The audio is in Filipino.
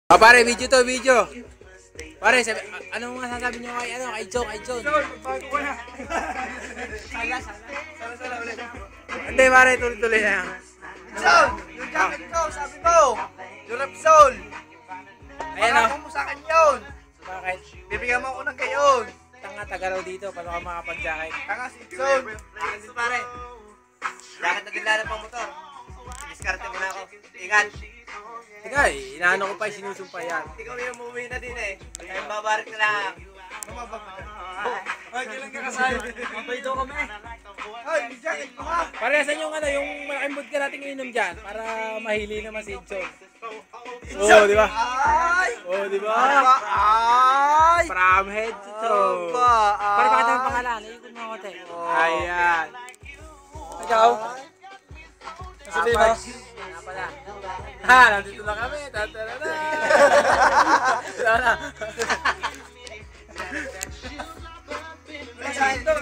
Pare, video to, video. Pare, anong masasabi nyo kay John? Bago ko na. Sala ulit. Hindi, pare, tuloy-tuloy na yan. John, yung jacket ko, sabi mo. Yung Repsol. Ayan o. Pakako mo sa akin yun. Bakit? Bibigyan mo ako ng gayon. Taga raw dito, paano ka makapag-jacket? Tanga si John. Ito pare. Jacket na dinala pang motor. Diskarte mo na ako. Ingat. Teka, inaano ko pa, sinusumpa yan. Ikaw yung umuwi na din eh. Kaya babarik na lang. Bumabag ka. Ay, kailan ka kasali? Mabay daw kami. Ay, may jacket ko ha. Pare, saan yung yung malaking vodka natin inom dyan? Para mahili naman si John. Oo, di ba? Ay! Oo, di ba? Ay! From head to toe. Pare, pakita mo pangalan. Ayun mo ako, te. Ayan. Ikaw? Nasali na? Nga pala. Ha, nandito na kami. Tatarana. Sana. Ay, sa akin to.